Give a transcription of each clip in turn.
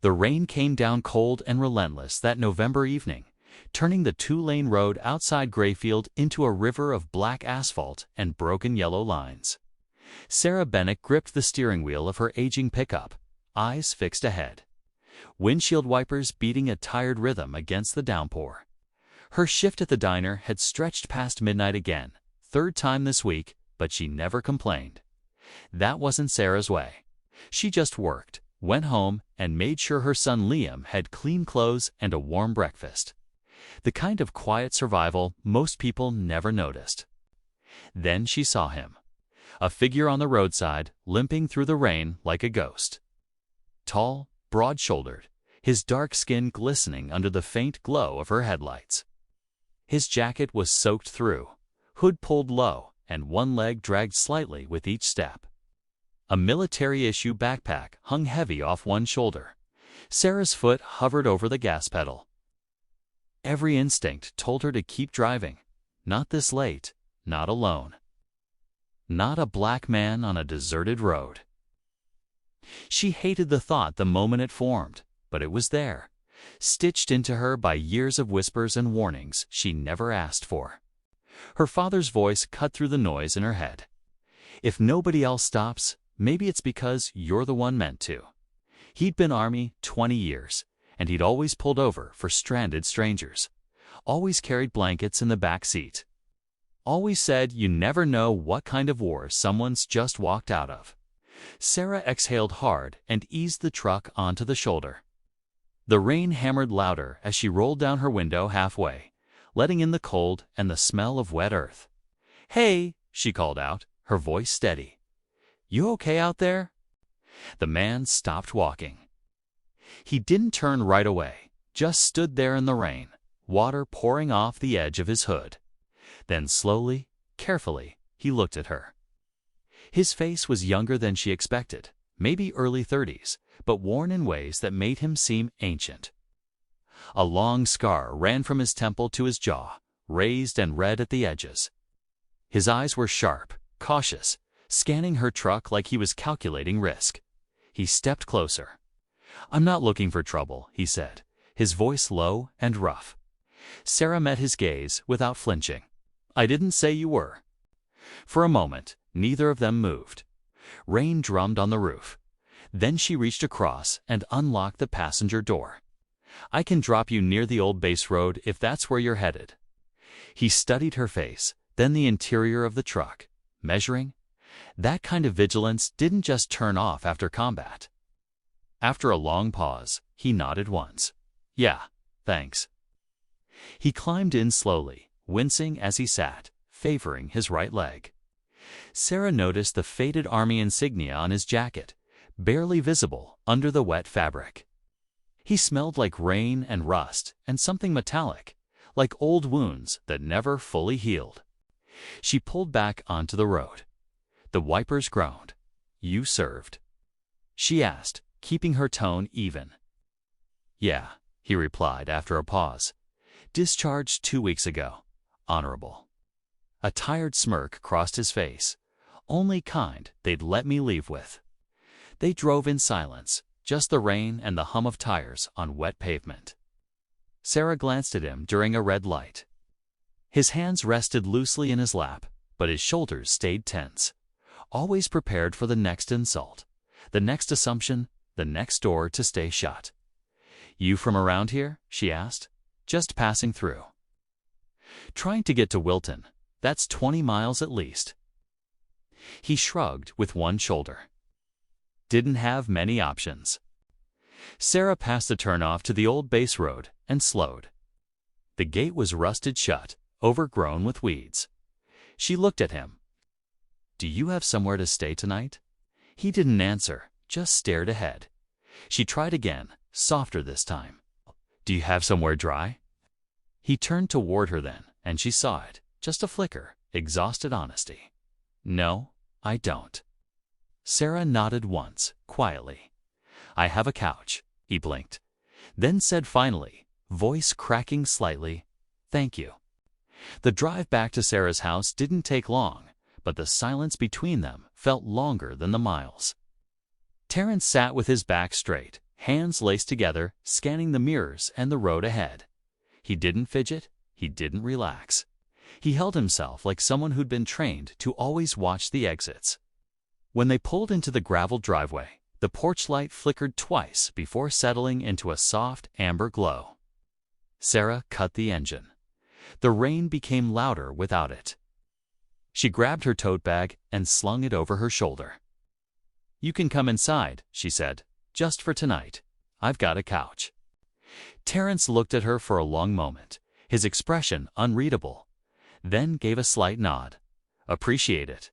The rain came down cold and relentless that November evening, turning the two-lane road outside Grayfield into a river of black asphalt and broken yellow lines. Sarah Bennett gripped the steering wheel of her aging pickup, eyes fixed ahead. Windshield wipers beating a tired rhythm against the downpour. Her shift at the diner had stretched past midnight again, third time this week, but she never complained. That wasn't Sarah's way. She just worked, went home, and made sure her son Liam had clean clothes and a warm breakfast. The kind of quiet survival most people never noticed. Then she saw him. A figure on the roadside, limping through the rain like a ghost. Tall, broad-shouldered, his dark skin glistening under the faint glow of her headlights. His jacket was soaked through, hood pulled low, and one leg dragged slightly with each step. A military-issue backpack hung heavy off one shoulder. Sarah's foot hovered over the gas pedal. Every instinct told her to keep driving. Not this late, not alone. Not a black man on a deserted road. She hated the thought the moment it formed, but it was there, stitched into her by years of whispers and warnings she never asked for. Her father's voice cut through the noise in her head. If nobody else stops, maybe it's because you're the one meant to. He'd been Army 20 years, and he'd always pulled over for stranded strangers. Always carried blankets in the back seat. Always said you never know what kind of war someone's just walked out of. Sarah exhaled hard and eased the truck onto the shoulder. The rain hammered louder as she rolled down her window halfway, letting in the cold and the smell of wet earth. "Hey," she called out, her voice steady. "You okay out there?" The man stopped walking. He didn't turn right away, just stood there in the rain, water pouring off the edge of his hood. Then slowly, carefully, he looked at her. His face was younger than she expected, maybe early 30s, but worn in ways that made him seem ancient. A long scar ran from his temple to his jaw, raised and red at the edges. His eyes were sharp, cautious, scanning her truck like he was calculating risk. He stepped closer. "I'm not looking for trouble," he said, his voice low and rough. Sarah met his gaze without flinching. "I didn't say you were." For a moment, neither of them moved. Rain drummed on the roof. Then she reached across and unlocked the passenger door. "I can drop you near the old base road if that's where you're headed." He studied her face, then the interior of the truck, measuring. That kind of vigilance didn't just turn off after combat. After a long pause, he nodded once. "Yeah, thanks." He climbed in slowly, wincing as he sat, favoring his right leg. Sarah noticed the faded Army insignia on his jacket, barely visible under the wet fabric. He smelled like rain and rust and something metallic, like old wounds that never fully healed. She pulled back onto the road. The wipers groaned. "You served?" she asked, keeping her tone even. "Yeah," he replied after a pause. "Discharged 2 weeks ago. Honorable." A tired smirk crossed his face. Only kind they'd let me leave with. They drove in silence, just the rain and the hum of tires on wet pavement. Sarah glanced at him during a red light. His hands rested loosely in his lap, but his shoulders stayed tense. Always prepared for the next insult, the next assumption, the next door to stay shut. "You from around here?" she asked. "Just passing through." "Trying to get to Wilton. That's 20 miles at least." He shrugged with one shoulder. Didn't have many options. Sarah passed the turnoff to the old base road and slowed. The gate was rusted shut, overgrown with weeds. She looked at him. "Do you have somewhere to stay tonight?" He didn't answer, just stared ahead. She tried again, softer this time. "Do you have somewhere dry?" He turned toward her then, and she saw it, just a flicker, exhausted honesty. "No, I don't." Sarah nodded once, quietly. "I have a couch," he blinked. Then said finally, voice cracking slightly, "Thank you." The drive back to Sarah's house didn't take long, but the silence between them felt longer than the miles. Terrence sat with his back straight, hands laced together, scanning the mirrors and the road ahead. He didn't fidget, he didn't relax. He held himself like someone who'd been trained to always watch the exits. When they pulled into the graveled driveway, the porch light flickered twice before settling into a soft, amber glow. Sarah cut the engine. The rain became louder without it. She grabbed her tote bag and slung it over her shoulder. "You can come inside," she said, "just for tonight. I've got a couch." Terrence looked at her for a long moment, his expression unreadable, then gave a slight nod. "Appreciate it."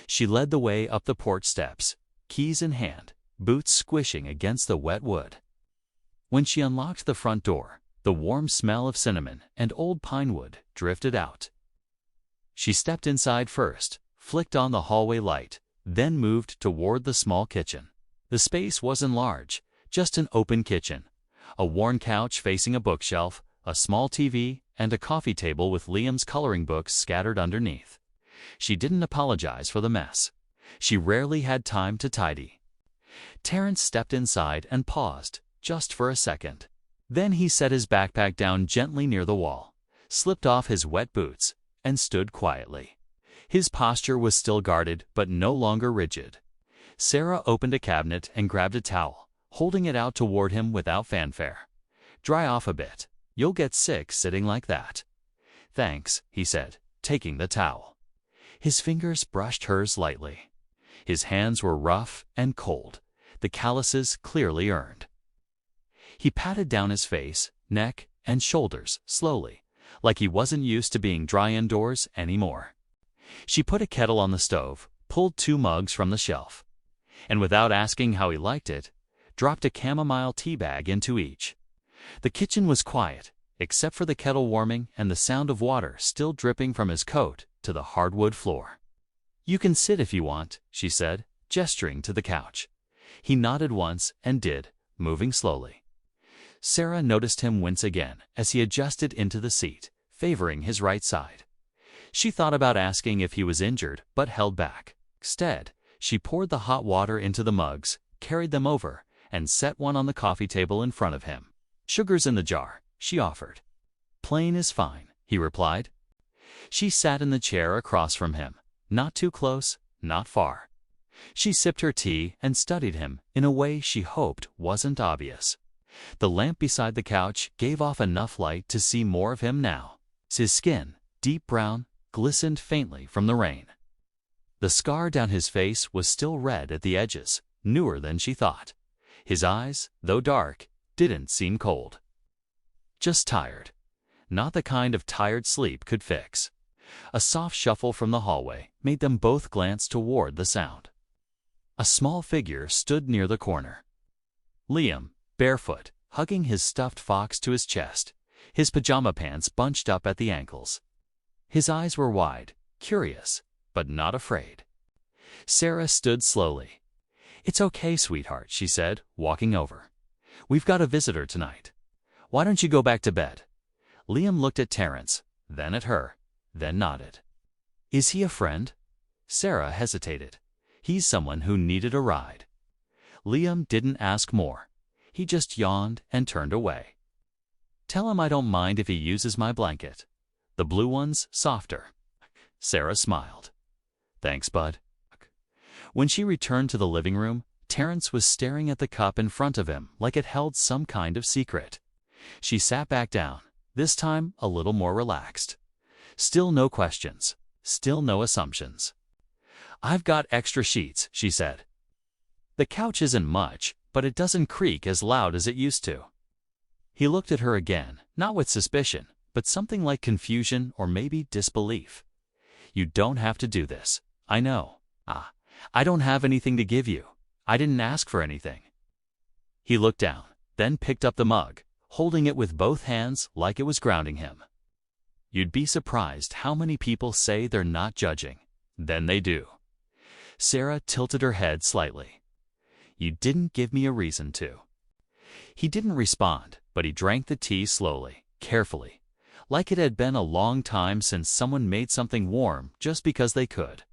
She led the way up the porch steps, keys in hand, boots squishing against the wet wood. When she unlocked the front door, the warm smell of cinnamon and old pine wood drifted out. She stepped inside first, flicked on the hallway light, then moved toward the small kitchen. The space wasn't large, just an open kitchen, a worn couch facing a bookshelf, a small TV, and a coffee table with Liam's coloring books scattered underneath. She didn't apologize for the mess. She rarely had time to tidy. Terrence stepped inside and paused, just for a second. Then he set his backpack down gently near the wall, slipped off his wet boots, and stood quietly. His posture was still guarded, but no longer rigid. Sarah opened a cabinet and grabbed a towel, holding it out toward him without fanfare. "Dry off a bit. You'll get sick sitting like that." "Thanks," he said, taking the towel. His fingers brushed hers lightly. His hands were rough and cold, the calluses clearly earned. He patted down his face, neck, and shoulders slowly, like he wasn't used to being dry indoors anymore. She put a kettle on the stove, pulled 2 mugs from the shelf, and without asking how he liked it, dropped a chamomile tea bag into each. The kitchen was quiet, except for the kettle warming and the sound of water still dripping from his coat to the hardwood floor. "You can sit if you want," she said, gesturing to the couch. He nodded once and did, moving slowly. Sarah noticed him wince again as he adjusted into the seat, favoring his right side. She thought about asking if he was injured, but held back. Instead, she poured the hot water into the mugs, carried them over, and set one on the coffee table in front of him. "Sugar's in the jar," she offered. "Plain is fine," he replied. She sat in the chair across from him, not too close, not far. She sipped her tea and studied him in a way she hoped wasn't obvious. The lamp beside the couch gave off enough light to see more of him now. His skin, deep brown, glistened faintly from the rain. The scar down his face was still red at the edges, newer than she thought. His eyes, though dark, didn't seem cold. Just tired. Not the kind of tired sleep could fix. A soft shuffle from the hallway made them both glance toward the sound. A small figure stood near the corner. Liam, barefoot, hugging his stuffed fox to his chest, his pajama pants bunched up at the ankles. His eyes were wide, curious, but not afraid. Sarah stood slowly. "It's okay, sweetheart," she said, walking over. "We've got a visitor tonight. Why don't you go back to bed?" Liam looked at Terrence, then at her, then nodded. "Is he a friend?" Sarah hesitated. "He's someone who needed a ride." Liam didn't ask more. He just yawned and turned away. "Tell him I don't mind if he uses my blanket. The blue one's softer." Sarah smiled. "Thanks, bud." When she returned to the living room, Terrence was staring at the cup in front of him like it held some kind of secret. She sat back down, this time a little more relaxed. Still no questions, still no assumptions. "I've got extra sheets," she said. "The couch isn't much, but it doesn't creak as loud as it used to." He looked at her again, not with suspicion, but something like confusion or maybe disbelief. "You don't have to do this. I know. I don't have anything to give you. I didn't ask for anything." He looked down, then picked up the mug, holding it with both hands like it was grounding him. "You'd be surprised how many people say they're not judging. Then they do." Sarah tilted her head slightly. "You didn't give me a reason to." He didn't respond, but he drank the tea slowly, carefully, like it had been a long time since someone made something warm just because they could.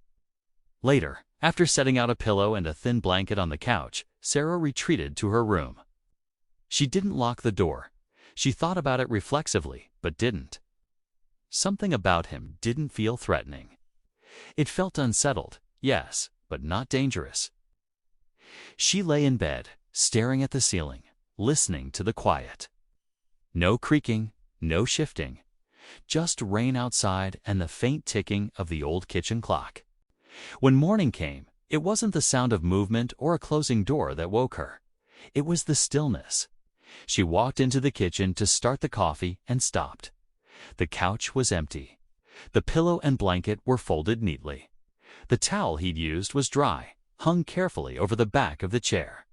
Later, after setting out a pillow and a thin blanket on the couch, Sarah retreated to her room. She didn't lock the door. She thought about it reflexively, but didn't. Something about him didn't feel threatening. It felt unsettled, yes, but not dangerous. She lay in bed, staring at the ceiling, listening to the quiet. No creaking, no shifting, just rain outside and the faint ticking of the old kitchen clock. When morning came, it wasn't the sound of movement or a closing door that woke her. It was the stillness. She walked into the kitchen to start the coffee and stopped. The couch was empty. The pillow and blanket were folded neatly. The towel he'd used was dry, hung carefully over the back of the chair.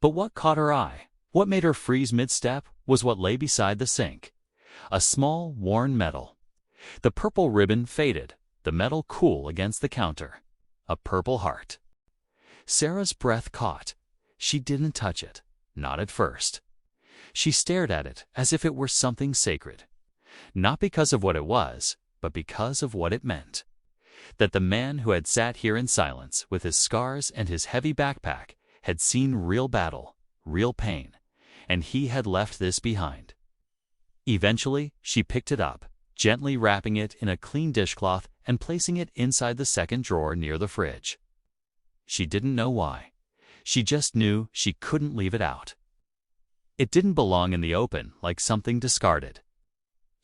But what caught her eye, what made her freeze mid-step, was what lay beside the sink. A small, worn medal. The purple ribbon faded, the metal cool against the counter. A purple heart. Sarah's breath caught. She didn't touch it, not at first. She stared at it as if it were something sacred. Not because of what it was, but because of what it meant. That the man who had sat here in silence with his scars and his heavy backpack had seen real battle, real pain, and he had left this behind. Eventually, she picked it up, gently wrapping it in a clean dishcloth and placing it inside the second drawer near the fridge. She didn't know why. She just knew she couldn't leave it out. It didn't belong in the open like something discarded.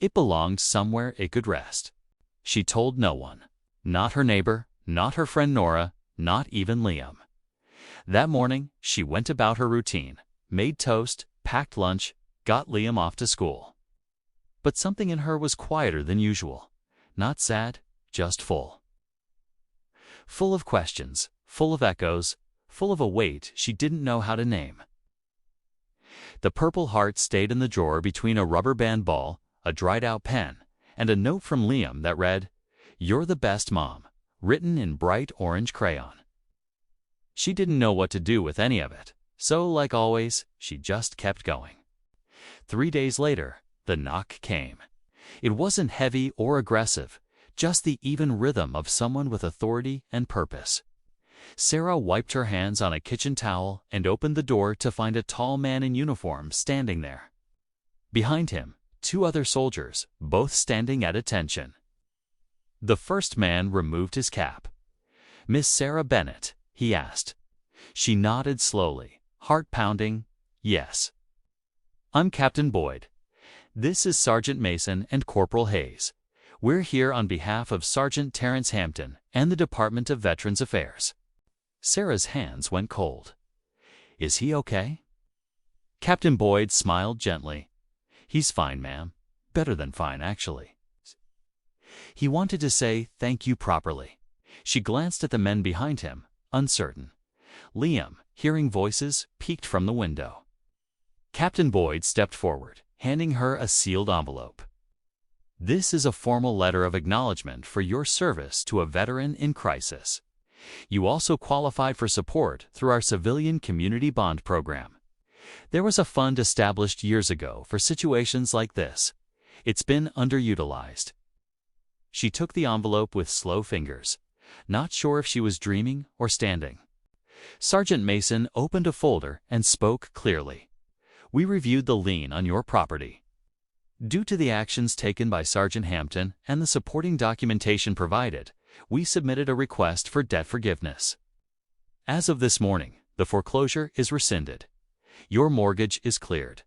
It belonged somewhere it could rest. She told no one. Not her neighbor, not her friend Nora, not even Liam. That morning, she went about her routine, made toast, packed lunch, got Liam off to school. But something in her was quieter than usual. Not sad, just full. Full of questions, full of echoes, full of a weight she didn't know how to name. The purple heart stayed in the drawer between a rubber band ball, a dried-out pen, and a note from Liam that read, "You're the best mom," written in bright orange crayon. She didn't know what to do with any of it, so like always, she just kept going. 3 days later, the knock came. It wasn't heavy or aggressive, just the even rhythm of someone with authority and purpose. Sarah wiped her hands on a kitchen towel and opened the door to find a tall man in uniform standing there. Behind him, 2 other soldiers, both standing at attention. The first man removed his cap. "Miss Sarah Bennett?" he asked. She nodded slowly, heart pounding, "Yes." "I'm Captain Boyd. This is Sergeant Mason and Corporal Hayes. We're here on behalf of Sergeant Terrence Hampton and the Department of Veterans Affairs." Sarah's hands went cold. "Is he okay?" Captain Boyd smiled gently. "He's fine, ma'am. Better than fine, actually." He wanted to say thank you properly. She glanced at the men behind him, uncertain. Liam, hearing voices, peeked from the window. Captain Boyd stepped forward, handing her a sealed envelope. "This is a formal letter of acknowledgement for your service to a veteran in crisis. You also qualified for support through our Civilian Community Bond Program. There was a fund established years ago for situations like this. It's been underutilized." She took the envelope with slow fingers, not sure if she was dreaming or standing. Sergeant Mason opened a folder and spoke clearly. "We reviewed the lien on your property. Due to the actions taken by Sergeant Hampton and the supporting documentation provided, we submitted a request for debt forgiveness. As of this morning, the foreclosure is rescinded. Your mortgage is cleared.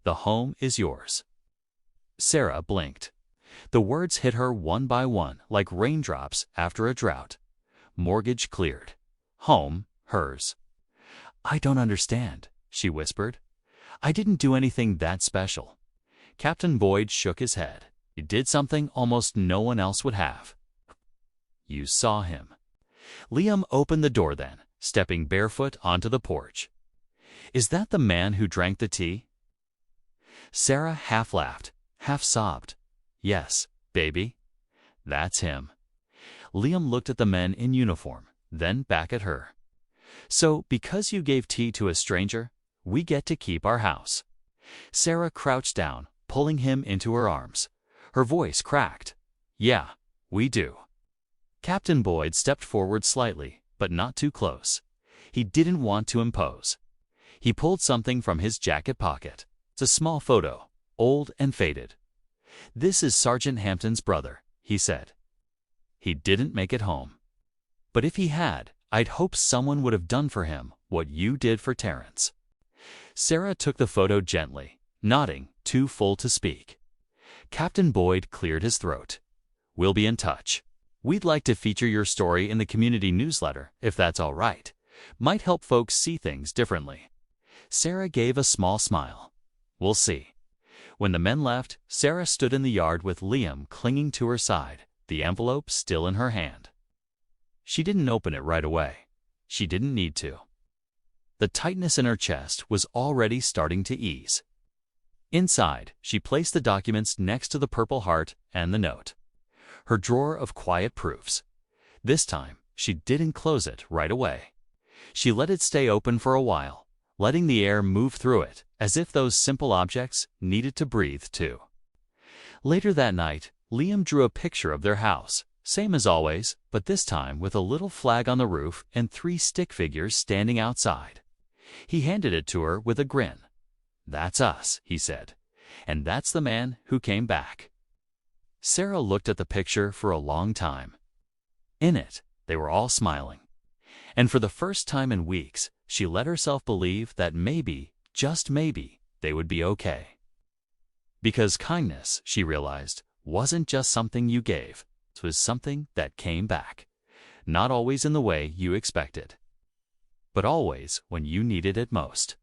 The home is yours." Sarah blinked. The words hit her one by one like raindrops after a drought. Mortgage cleared. Home hers. "I don't understand," she whispered. "I didn't do anything that special." Captain Boyd shook his head. "You did something almost no one else would have. You saw him." Liam opened the door then, stepping barefoot onto the porch. "Is that the man who drank the tea?" Sarah half laughed, half sobbed. "Yes, baby. That's him." Liam looked at the men in uniform, then back at her. "So, because you gave tea to a stranger, we get to keep our house." Sarah crouched down, pulling him into her arms. Her voice cracked. "Yeah, we do." Captain Boyd stepped forward slightly, but not too close. He didn't want to impose. He pulled something from his jacket pocket. It's a small photo, old and faded. "This is Sergeant Hampton's brother," he said. "He didn't make it home. But if he had, I'd hope someone would have done for him what you did for Terrence." Sarah took the photo gently, nodding, too full to speak. Captain Boyd cleared his throat. "We'll be in touch. We'd like to feature your story in the community newsletter, if that's all right. Might help folks see things differently." Sarah gave a small smile. "We'll see." When the men left, Sarah stood in the yard with Liam clinging to her side, the envelope still in her hand. She didn't open it right away. She didn't need to. The tightness in her chest was already starting to ease. Inside, she placed the documents next to the Purple Heart and the note. Her drawer of quiet proofs. This time, she didn't close it right away. She let it stay open for a while, letting the air move through it, as if those simple objects needed to breathe too. Later that night, Liam drew a picture of their house, same as always, but this time with a little flag on the roof and 3 stick figures standing outside. He handed it to her with a grin. "That's us," he said, "and that's the man who came back." Sarah looked at the picture for a long time. In it, they were all smiling. And for the first time in weeks, she let herself believe that maybe, just maybe, they would be okay. Because kindness, she realized, wasn't just something you gave. It was something that came back. Not always in the way you expected, but always when you needed it most.